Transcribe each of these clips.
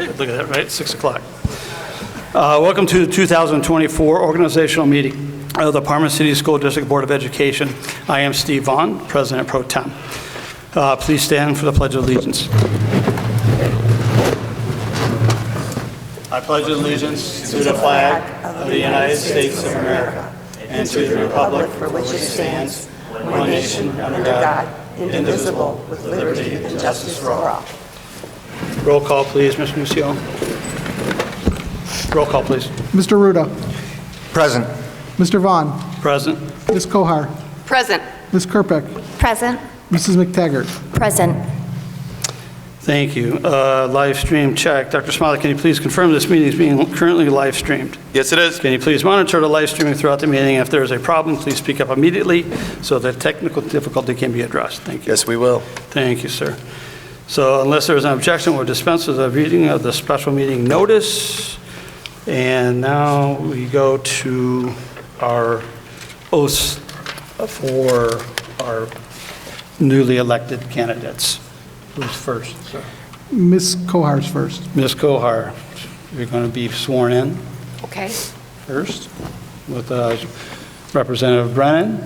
Look at that, right? 6 o'clock. Welcome to the 2024 organizational meeting of the Parma City School District Board of Education. I am Steve Vaughn, President Pro Tem. Please stand for the Pledge of Allegiance. I pledge allegiance to the flag of the United States of America and to the republic for which it stands, one nation under God, indivisible, with liberty and justice for all. Roll call, please, Mr. Nucio. Roll call, please. Mr. Ruda. Present. Mr. Vaughn. Present. Ms. Kohar. Present. Ms. Kerpick. Present. Mrs. McTaggart. Present. Thank you. Live stream check. Dr. Smiley, can you please confirm this meeting is being currently live streamed? Yes, it is. Can you please monitor the live streaming throughout the meeting? If there is a problem, please speak up immediately so that technical difficulty can be addressed. Thank you. Yes, we will. Thank you, sir. So unless there is an objection, we'll dispense with the reading of the special meeting notice. And now we go to our oaths for our newly elected candidates. Who's first, sir? Ms. Kohar's first. Ms. Kohar, you're going to be sworn in Okay. first with Representative Brennan.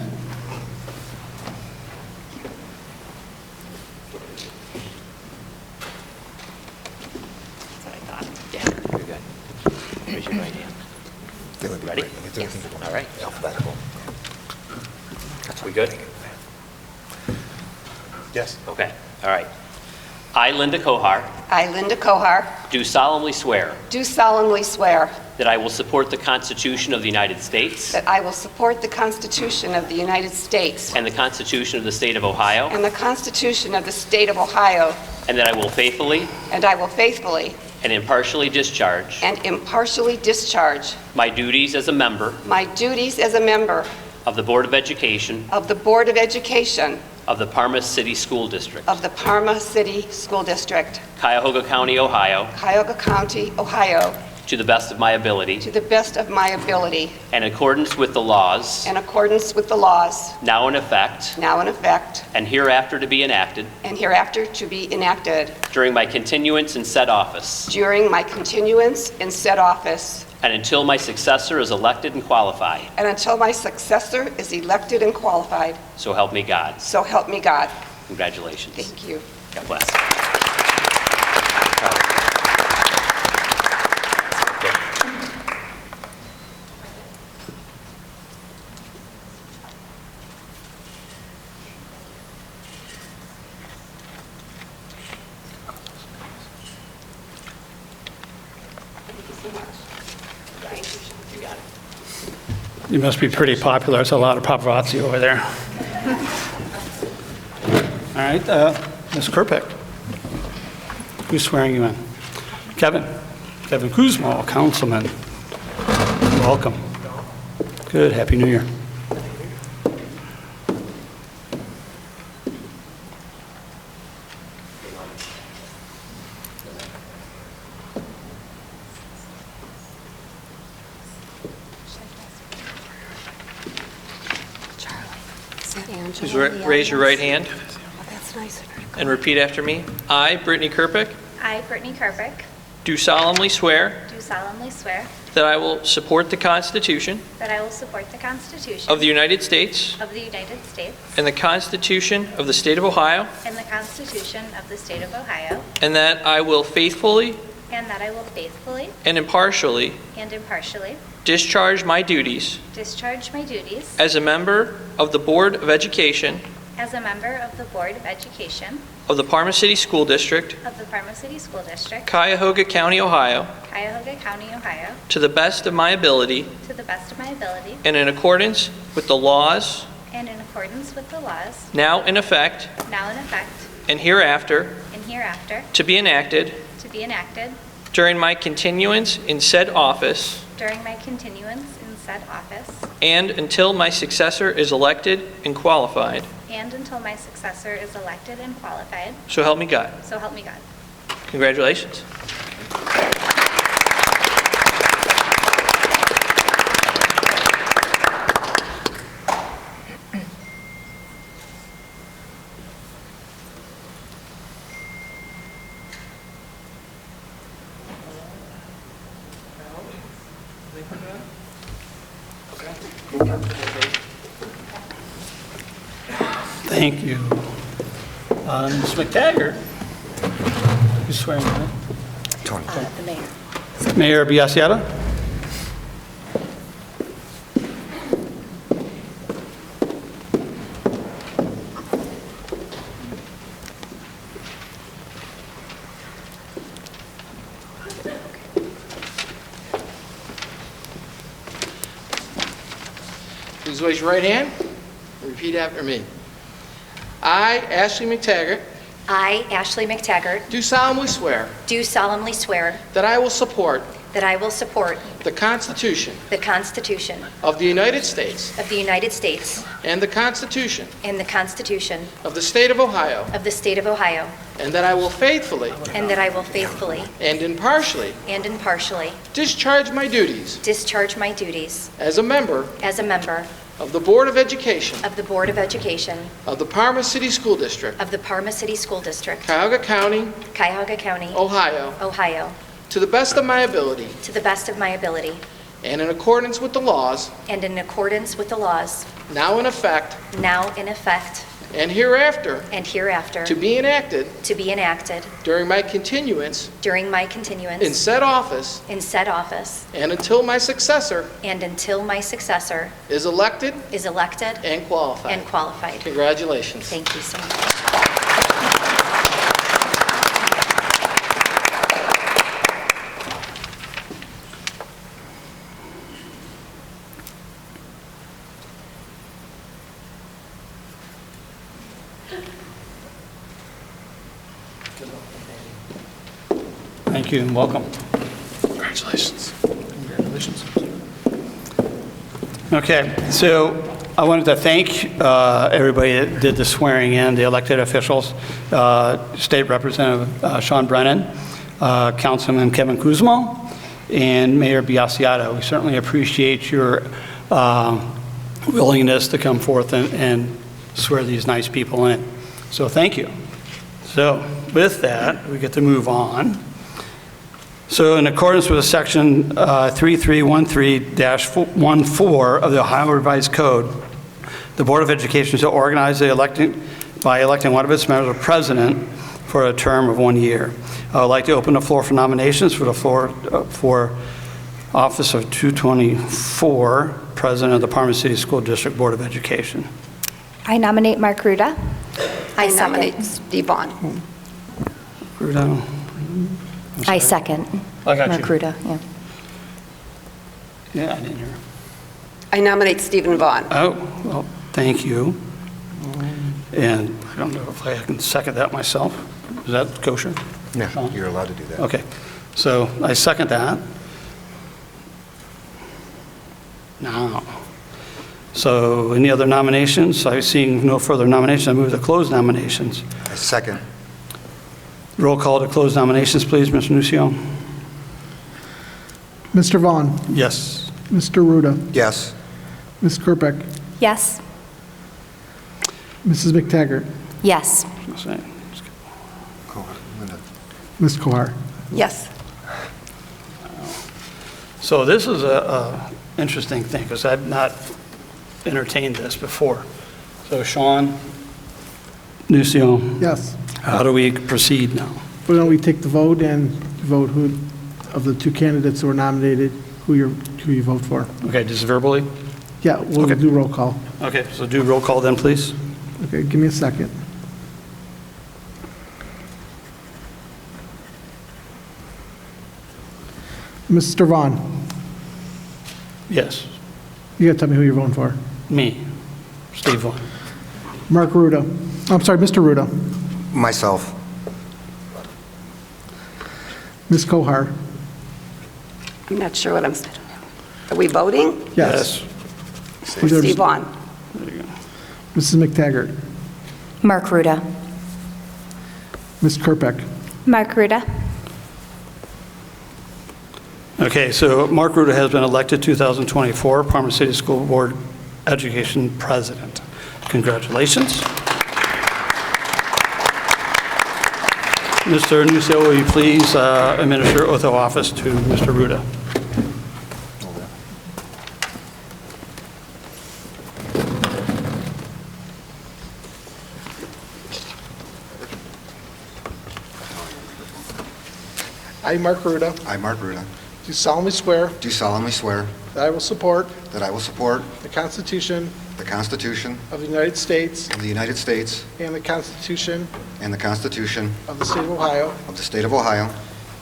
You're good. Raise your right hand. Ready? All right. Alphabetical. We good? Yes. Okay. All right. I, Linda Kohar, I, Linda Kohar, do solemnly swear do solemnly swear that I will support the Constitution of the United States that I will support the Constitution of the United States and the Constitution of the State of Ohio, and the Constitution of the State of Ohio, and that I will faithfully and I will faithfully and impartially discharge and impartially discharge my duties as a member my duties as a member of the Board of Education of the Board of Education of the Parma City School District, of the Parma City School District, Cuyahoga County, Ohio, Cuyahoga County, Ohio, to the best of my ability, to the best of my ability, in accordance with the laws in accordance with the laws now in effect now in effect and hereafter to be enacted and hereafter to be enacted during my continuance in said office, during my continuance in said office, and until my successor is elected and qualified. and until my successor is elected and qualified. So help me God. So help me God. Congratulations. Thank you. God bless. You got it. You must be pretty popular. There's a lot of paparazzi over there. All right, Ms. Kerpick. Who's swearing you in? Kevin Kuzma, Councilman. Welcome. Good, Happy New Year. Please raise your right hand Oh, that's nice. and repeat after me. I, Brittany Kerpick, I, Brittany Kerpick, do solemnly swear do solemnly swear that I will support the Constitution that I will support the Constitution of the United States of the United States and the Constitution of the State of Ohio, and the Constitution of the State of Ohio, and that I will faithfully and that I will faithfully and impartially and impartially discharge my duties discharge my duties as a member of the Board of Education as a member of the Board of Education of the Parma City School District, of the Parma City School District, Cuyahoga County, Ohio, Cuyahoga County, Ohio, to the best of my ability to the best of my ability and in accordance with the laws and in accordance with the laws now in effect now in effect and hereafter and hereafter to be enacted to be enacted during my continuance in said office during my continuance in said office and until my successor is elected and qualified. and until my successor is elected and qualified. So help me God. So help me God. Congratulations. Thank you. Ms. McTaggart, you swearing in? The mayor. Mayor Biassiata? Please raise your right hand and repeat after me. I, Ashley McTaggart, I, Ashley McTaggart, do solemnly swear do solemnly swear that I will support that I will support the Constitution the Constitution of the United States of the United States and the Constitution and the Constitution of the State of Ohio, of the State of Ohio, and that I will faithfully and that I will faithfully and impartially and impartially discharge my duties discharge my duties as a member as a member of the Board of Education of the Board of Education of the Parma City School District, of the Parma City School District, Cuyahoga County, Cuyahoga County, Ohio, Ohio, to the best of my ability to the best of my ability and in accordance with the laws and in accordance with the laws now in effect now in effect and hereafter and hereafter to be enacted to be enacted during my continuance during my in continuance said office in said office and until my successor and until my successor is elected is elected and qualified. and qualified. Congratulations. Thank you so much. Thank you and welcome. Congratulations. Congratulations. Okay, so I wanted to thank everybody that did the swearing in, the elected officials, State Representative Sean Brennan, Councilman Kevin Kuzma, and Mayor Biassiata. We certainly appreciate your willingness to come forth and swear these nice people in. So thank you. So with that, we get to move on. So in accordance with Section 3313-14 of the Ohio Revised Code, the Board of Education shall organize the by electing one of its members as president for a term of 1 year. I would like to open the floor for nominations for the for office of 224, President of the Parma City School District Board of Education. I nominate Mark Ruda. I nominate Steve Vaughn. Ruda? I second. I got you. Mark Ruda, yeah. Yeah, I didn't hear. I nominate Stephen Vaughn. Oh, well, thank you. And I don't know if I can second that myself. Is that kosher? No, Sean? you're allowed to do that. Okay, so I second that. Now, so any other nominations? I seeing no further nominations. I move to close nominations. I second. Roll call to close nominations, please, Mr. Nucio. Mr. Vaughn, Yes. Mr. Ruda, Yes. Ms. Kerpeck, Yes. Mrs. McTaggart, Yes. Ms. Kohar. Yes. So this is a interesting thing, because I've not entertained this before. So Sean, Nucio, Yes. how do we proceed now? Why don't we take the vote and vote who, of the two candidates who were nominated, who you vote for? Okay, just verbally? Yeah, we'll Okay. do roll call. Okay, so do roll call then, please. Okay, give me a second. Mr. Vaughn, Yes, you gotta tell me who you're voting for. me, Steve Vaughn. Mark Ruda, I'm sorry, Mr. Ruda. Myself. Ms. Kohar. I'm not sure what I'm, are we voting? Yes. Steve Vaughn. Mrs. McTaggart. Mark Ruda. Ms. Kerpeck. Mark Ruda. Okay, so Mark Ruda has been elected 2024 Parma City School Board Education President. Congratulations. Mr. Nucio, will you please administer oath of office to Mr. Ruda? I, Mark Ruda, I, Mark Ruda, do solemnly swear do solemnly swear that I will support that I will support the Constitution the Constitution of the United States of the United States and the Constitution and the Constitution of the State of Ohio, of the State of Ohio,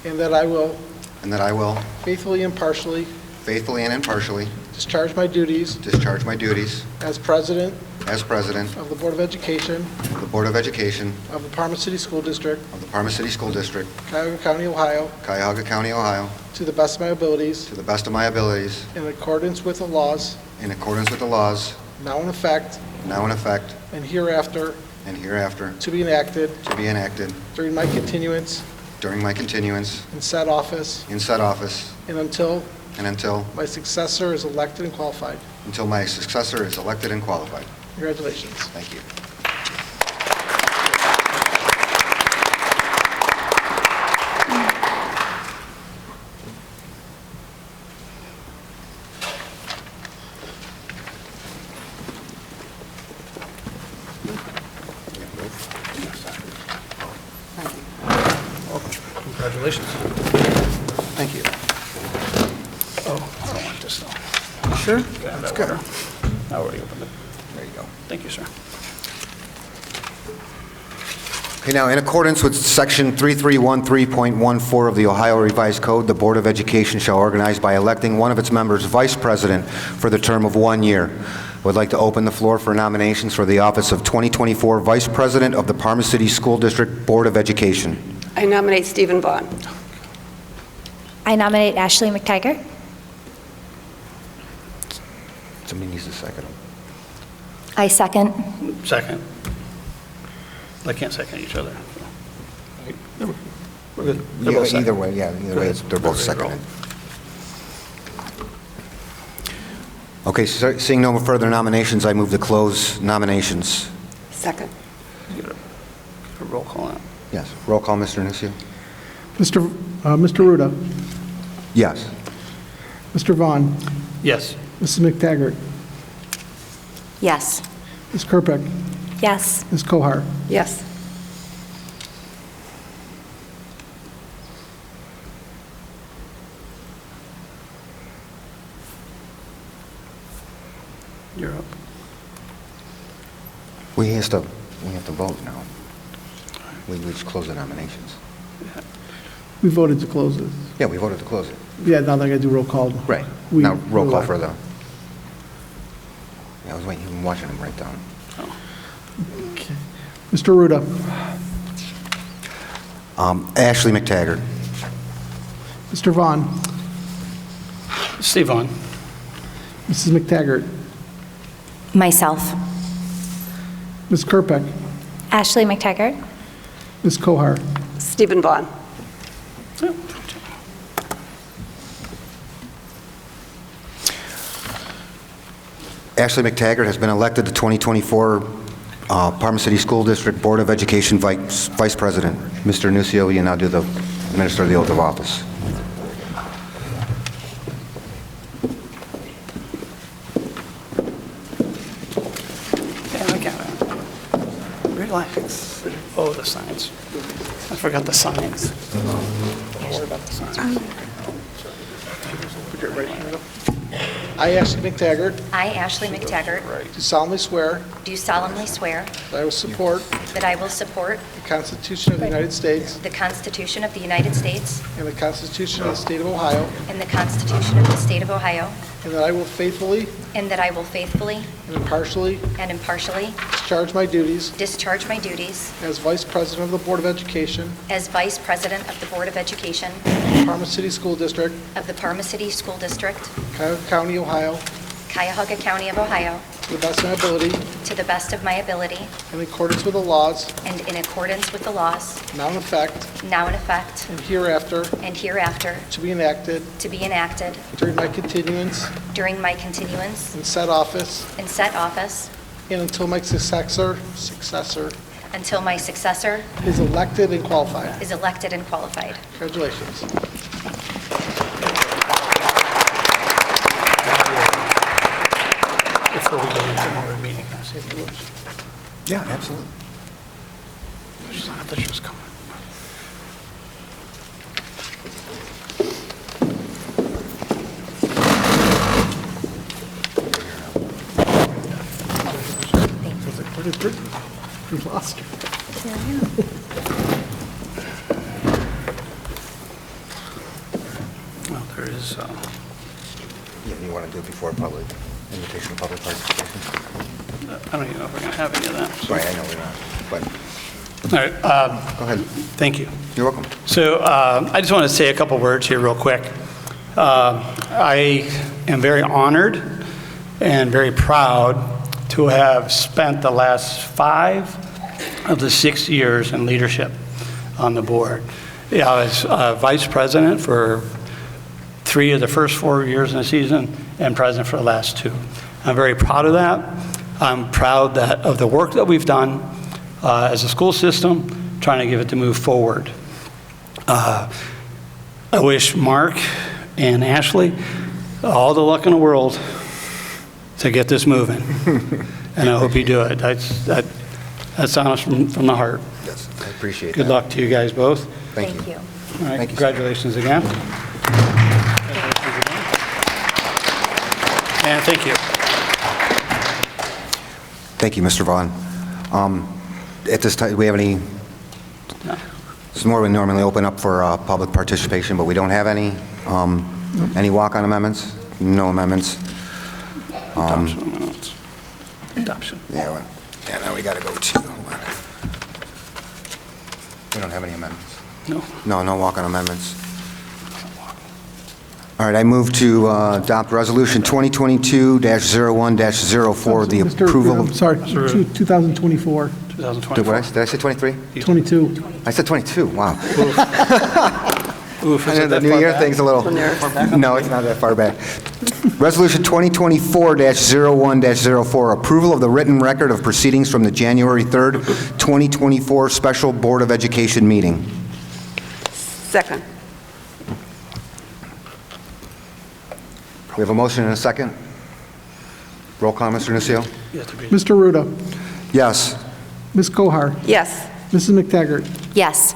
and that I will and that I will faithfully and impartially faithfully and impartially discharge my duties discharge my duties as President as President of the Board of Education of the Board of Education of the Parma City School District, of the Parma City School District, Cuyahoga County, Ohio, Cuyahoga County, Ohio, to the best of my abilities, to the best of my abilities, in accordance with the laws in accordance with the laws now in effect now in effect and hereafter and hereafter to be enacted to be enacted during my continuance during my continuance in said office in said office and until and my successor is elected and qualified. until my successor is elected and qualified. Congratulations. Thank you. Congratulations. Thank you. Oh, I don't want this though. Sure? That's good. I already opened it. There you go. Thank you, sir. Okay, now, in accordance with Section 3313.14 of the Ohio Revised Code, the Board of Education shall organize by electing one of its members vice president for the term of 1 year. I would like to open the floor for nominations for the office of 2024 Vice President of the Parma City School District Board of Education. I nominate Stephen Vaughn. I nominate Ashley McTaggart. Somebody needs to second him. I second. Second. I can't second each other. We're good. They're both second. Either way, they're both seconded. Okay, so seeing no further nominations, I move to close nominations. Second. Get a roll call out. Yes, roll call, Mr. Nucio. Mr. Ruda, Yes. Mr. Vaughn, Yes. Mrs. McTaggart, Yes. Ms. Kerpick, Yes. Ms. Kohar. Yes. You're up. We have to vote now. We just close the nominations. We voted to close it. Yeah, we voted to close it. Yeah, now they're going to do roll call. Right. We- Now, roll call we- for the... Yeah, I was waiting, I'm watching them write down. Okay. Mr. Ruda, Ashley McTaggart. Mr. Vaughn, Steve Vaughn. Mrs. McTaggart, Myself. Ms. Kerpick, Ashley McTaggart. Ms. Kohar. Stephen Vaughn. Ashley McTaggart has been elected the 2024 Parma City School District Board of Education Vice President. Mr. Nucio, you now do the administer the oath of office. Yeah, I got it. Relax. Oh, the signs. I forgot the signs. Don't worry about the signs. Put your right hand up. I, Ashley McTaggart, I, Ashley McTaggart, do solemnly swear do solemnly swear that I will support that I will support the Constitution of the United States the Constitution of the United States and the Constitution of the State of Ohio, and the Constitution of the State of Ohio, and that I will faithfully and that I will faithfully and impartially and impartially discharge my duties discharge my duties as Vice President of the Board of Education, as Vice President of the Board of Education Parma City School District, of the Parma City School District, Cuyahoga County, Ohio, Cuyahoga County of Ohio, to the best of my ability, to the best of my ability in accordance with the laws and in accordance with the laws now in effect now in effect and hereafter and hereafter to be enacted to be enacted during my continuance during my continuance in said office in said office and until my successor until my successor is elected and qualified. is elected and qualified. Congratulations. Before we go into another meeting, can I say a few words? Yeah, absolutely. There's just coming. We lost her. Well, there is, Yeah, you want to do it before public, invitation to public participation? I don't even know if we're going to have any of that. Right, I know we're not, but All right, go ahead. thank you. You're welcome. So I just want to say a couple words here real quick. I am very honored and very proud to have spent the last 5 of the 6 years in leadership on the board. Yeah, I was vice president for 3 of the first 4 years in the season and president for the last 2. I'm very proud of that. I'm proud of the work that we've done as a school system, trying to give it to move forward. I wish Mark and Ashley all the luck in the world to get this moving. And I hope you do it. That's honest from the heart. Yes, I appreciate that. Good luck to you guys both. Thank you. you. All right, Thank you, sir. congratulations again. And thank you. Thank you, Mr. Vaughn. At this time, do we have any? No. This is more we normally open up for public participation, but we don't have any. Any walk-on amendments? No amendments. Adoption amendments. Adoption. Yeah, now we got to go to. We don't have any amendments. No. No walk-on amendments. All right, I move to adopt Resolution 2022-01-04, the Mr. approval I'm of... sorry, Mr. 2024, 2024. Did I say 23? 22. I said 22, wow. Oof, I is know it the that new far year back? thing's a little... No, it's not that far back. Resolution 2024-01-04, approval of the written record of proceedings from the January 3rd, 2024 Special Board of Education meeting. Second. We have a motion and a second. Roll call, Mr. Nucio. You have to be- Mr. Ruda. Yes. Ms. Kohar. Yes. Mrs. McTaggart. Yes.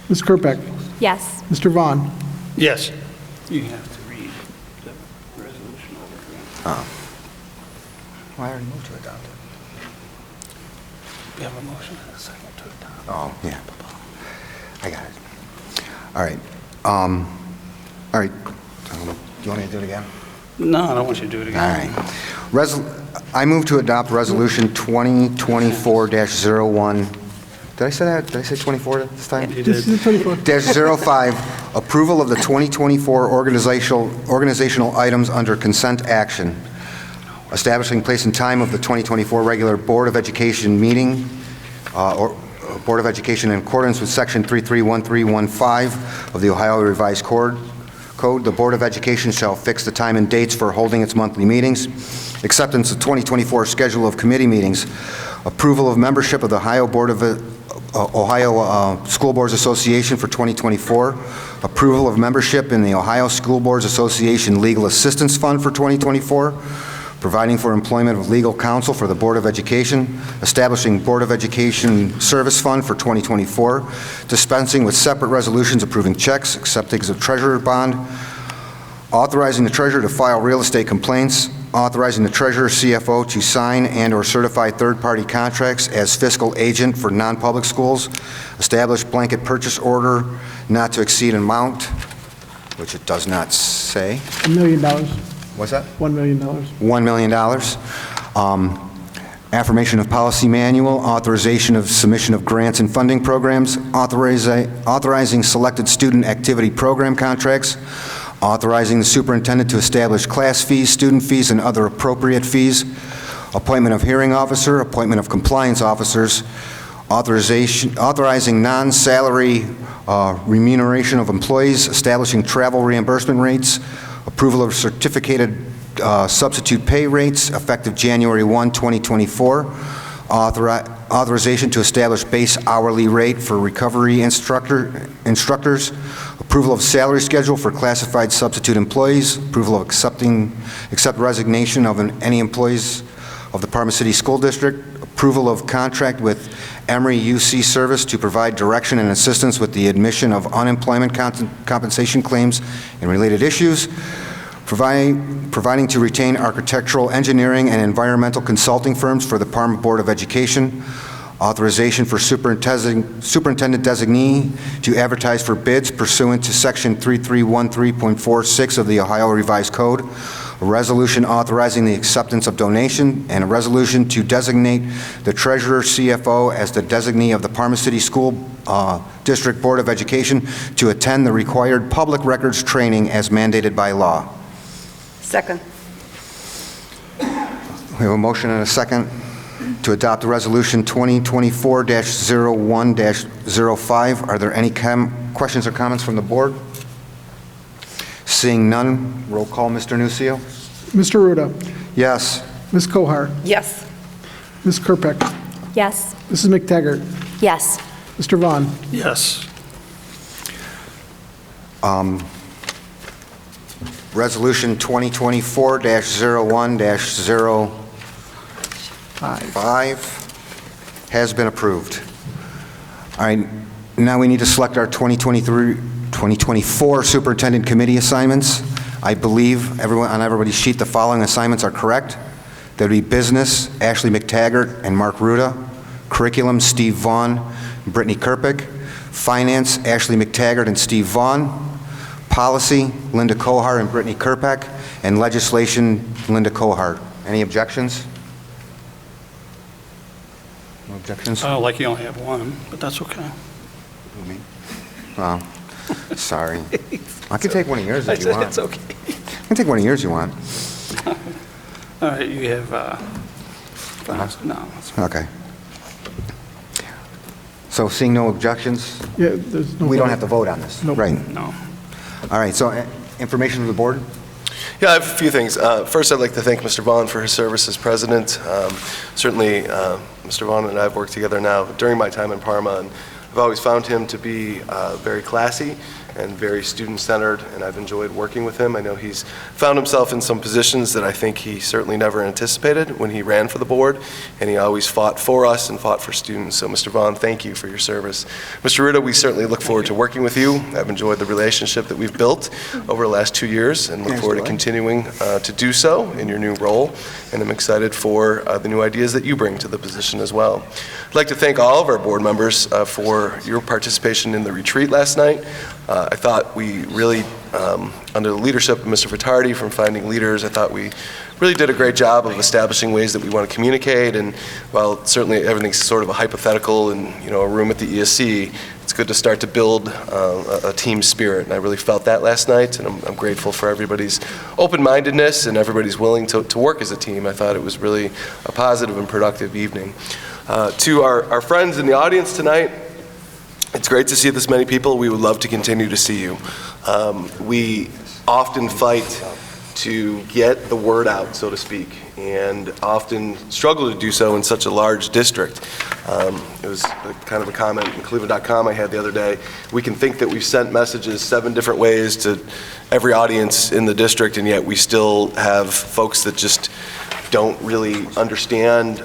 Ms. Krupek. Yes. Mr. Vaughn. Yes. You have to read the resolution over again. Well, I already moved to adopt it. We have a motion and a second to adopt. Oh, yeah. I got it. All right. All right. Do you want me to do it again? No, I don't want you to do it All again. right. I move to adopt Resolution 2024-01. Did I say that? Did I say 24 this time? You This did. is 24. -05, approval of the 2024 organizational items under consent action. Establishing place and time of the 2024 regular Board of Education meeting, or Board of Education in accordance with Section 331315 of the Ohio Revised Code. The Board of Education shall fix the time and dates for holding its monthly meetings. Acceptance of 2024 schedule of committee meetings. Approval of membership of the Ohio School Boards Association for 2024. Approval of membership in the Ohio School Boards Association Legal Assistance Fund for 2024. Providing for employment of legal counsel for the Board of Education. Establishing Board of Education Service Fund for 2024. Dispensing with separate resolutions approving checks, accepting of treasurer bond. Authorizing the treasurer to file real estate complaints. Authorizing the treasurer CFO to sign and/or certify third-party contracts as fiscal agent for non-public schools. Establish blanket purchase order not to exceed amount, which it does not say. $1 million. What's that? $1 million. $1 million. Affirmation of policy manual, authorization of submission of grants and funding programs, authorizing selected student activity program contracts, authorizing the superintendent to establish class fees, student fees, and other appropriate fees, appointment of hearing officer, appointment of compliance officers, authorizing non-salary remuneration of employees, establishing travel reimbursement rates, approval of certificated substitute pay rates effective January 1, 2024, authorization to establish base hourly rate for recovery instructors, approval of salary schedule for classified substitute employees, approval of accept resignation of any employees of the Parma City School District, approval of contract with Emory UC Service to provide direction and assistance with the admission of unemployment compensation claims and related issues, providing to retain architectural, engineering, and environmental consulting firms for the Parma Board of Education, authorization for superintendent designee to advertise for bids pursuant to Section 3313.46 of the Ohio Revised Code, a resolution authorizing the acceptance of donation, and a resolution to designate the treasurer CFO as the designee of the Parma City School District Board of Education to attend the required public records training as mandated by law. Second. We have a motion and a second to adopt Resolution 2024-01-05. Are there any questions or comments from the board? Seeing none, roll call, Mr. Nucio. Mr. Ruda. Yes. Ms. Kohar. Yes. Ms. Kerpick. Yes. Mrs. McTaggart. Yes. Mr. Vaughn. Yes. Resolution 2024-01-05 has been approved. All right, now we need to select our 2024 superintendent committee assignments. I believe on everybody's sheet the following assignments are correct. That would be business, Ashley McTaggart and Mark Ruda. Curriculum, Steve Vaughn, Brittany Kerpick. Finance, Ashley McTaggart and Steve Vaughn. Policy, Linda Kohar and Brittany Kerpick. And legislation, Linda Kohar. Any objections? No objections? Like you only have one, but that's okay. Oh, sorry. I can take one of yours if you want. It's okay. I can take one of yours you want. All right, you have, no, that's Okay. So seeing no objections, Yeah, there's no. we don't have to vote on this. Nope. Right. no. All right, so information to the board? Yeah, I have a few things. First, I'd like to thank Mr. Vaughn for his service as president. Certainly, Mr. Vaughn and I have worked together now during my time in Parma, and I've always found him to be very classy and very student-centered, and I've enjoyed working with him. I know he's found himself in some positions that I think he certainly never anticipated when he ran for the board, and he always fought for us and fought for students. So, Mr. Vaughn, thank you for your service. Mr. Ruda, we certainly look forward to working with you. I've enjoyed the relationship that we've built over the last 2 years and look forward to continuing to do so in your new role, and I'm excited for the new ideas that you bring to the position as well. I'd like to thank all of our board members for your participation in the retreat last night. I thought we really, under the leadership of Mr. Vittardi from Finding Leaders, I thought we really did a great job of establishing ways that we want to communicate, and while certainly everything's sort of a hypothetical and, you know, a room at the ESC, it's good to start to build a team spirit, and I really felt that last night, and I'm grateful for everybody's open-mindedness and everybody's willing to work as a team. I thought it was really a positive and productive evening. To our friends in the audience tonight, it's great to see this many people. We would love to continue to see you. We often fight to get the word out, so to speak, and often struggle to do so in such a large district. It was kind of a comment in Cleveland.com I had the other day. We can think that we've sent messages 7 different ways to every audience in the district, and yet we still have folks that just don't really understand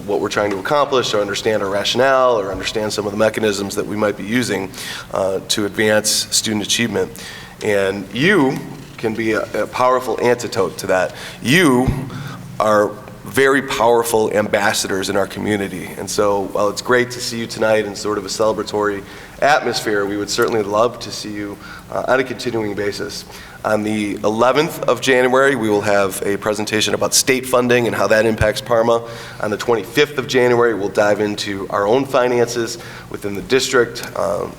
what we're trying to accomplish, or understand our rationale, or understand some of the mechanisms that we might be using to advance student achievement. And you can be a powerful antidote to that. You are very powerful ambassadors in our community. And so while it's great to see you tonight in sort of a celebratory atmosphere, we would certainly love to see you on a continuing basis. On the 11th of January, we will have a presentation about state funding and how that impacts Parma. On the 25th of January, we'll dive into our own finances within the district.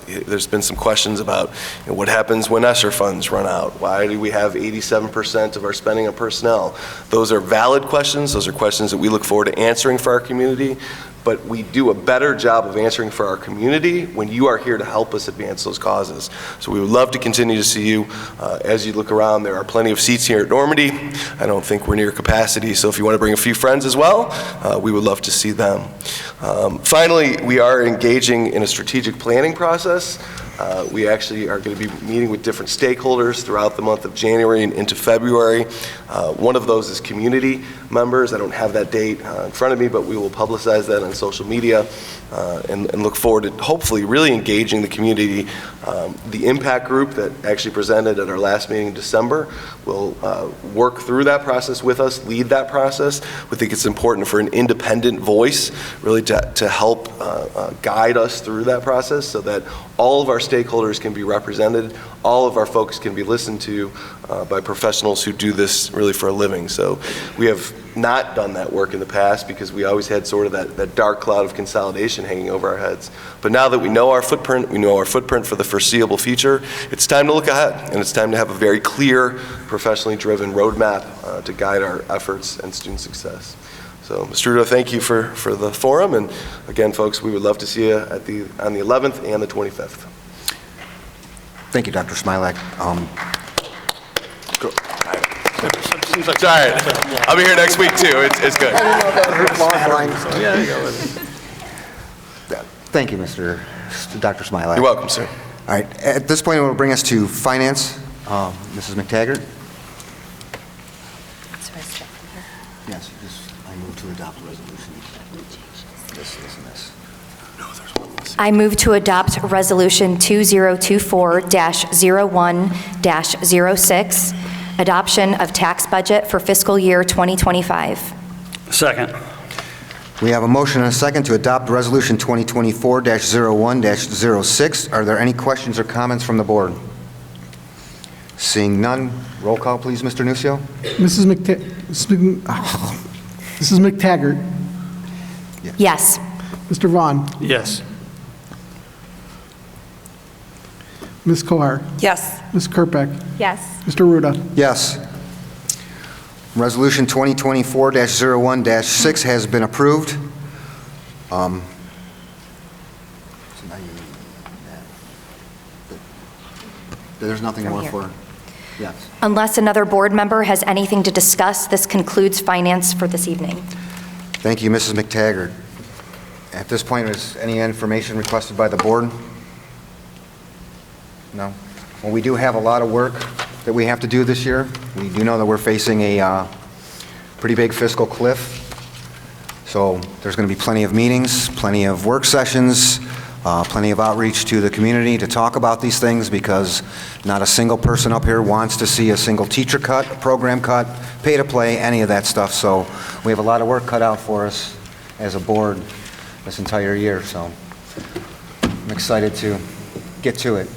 There's been some questions about, you know, what happens when ESSER funds run out? Why do we have 87% of our spending on personnel? Those are valid questions. Those are questions that we look forward to answering for our community. But we do a better job of answering for our community when you are here to help us advance those causes. So we would love to continue to see you. As you look around, there are plenty of seats here at Normandy. I don't think we're near capacity, so if you want to bring a few friends as well, we would love to see them. Finally, we are engaging in a strategic planning process. We actually are going to be meeting with different stakeholders throughout the month of January and into February. One of those is community members. I don't have that date in front of me, but we will publicize that on social media and look forward to hopefully really engaging the community The impact group that actually presented at our last meeting in December will work through that process with us, lead that process. We think it's important for an independent voice really to help guide us through that process so that all of our stakeholders can be represented, all of our folks can be listened to by professionals who do this really for a living. So we have not done that work in the past because we always had sort of that dark cloud of consolidation hanging over our heads. But now that we know our footprint, for the foreseeable future, it's time to look ahead, and it's time to have a very clear, professionally driven roadmap to guide our efforts and student success. So, Mr. Ruda, thank you for the forum, and again, folks, we would love to see you on the 11th and the 25th. Thank you, Dr. Smilak. Seems like- It's all right. I'll be here next week, too. It's good. Yeah, there you go. Thank you, Dr. Smilak. You're welcome, sir. All right, at this point, it will bring us to finance. Mrs. McTaggart? Yes, I move to adopt the resolution. This and this. I move to adopt Resolution 2024-01-06, adoption of tax budget for fiscal year 2025. Second. We have a motion and a second to adopt Resolution 2024-01-06. Are there any questions or comments from the board? Seeing none, roll call, please, Mr. Nucio. Mrs. McTaggart. Yes. Mr. Vaughn. Yes. Ms. Kohar. Yes. Ms. Kerpeck. Yes. Mr. Ruda. Yes. Resolution 2024-01-6 has been approved. So now there's nothing From more here. for, yes. Unless another board member has anything to discuss, this concludes finance for this evening. Thank you, Mrs. McTaggart. At this point, is any information requested by the board? No? Well, we do have a lot of work that we have to do this year. We do know that we're facing a pretty big fiscal cliff. So there's going to be plenty of meetings, plenty of work sessions, plenty of outreach to the community to talk about these things because not a single person up here wants to see a single teacher cut, a program cut, pay to play, any of that stuff. So we have a lot of work cut out for us as a board this entire year. So I'm excited to get to it.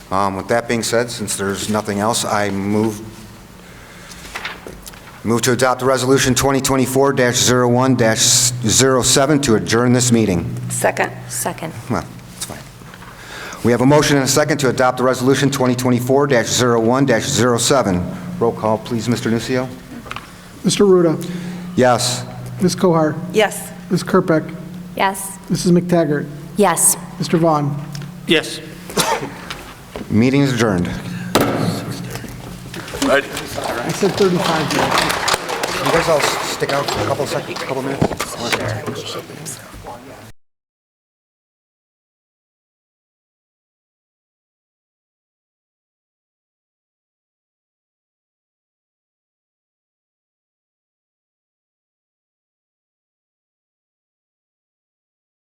With that being said, since there's nothing else, I move to adopt the Resolution 2024-01-07 to adjourn this meeting. Second. Second. Well, it's fine. We have a motion and a second to adopt the Resolution 2024-01-07. Roll call, please, Mr. Nucio. Mr. Ruda. Yes. Ms. Kohar. Yes. Ms. Kerpeck. Yes. Mrs. McTaggart. Yes. Mr. Vaughn. Yes. Meeting is adjourned. Right. I said 35 minutes. You guys all stick out for a couple minutes?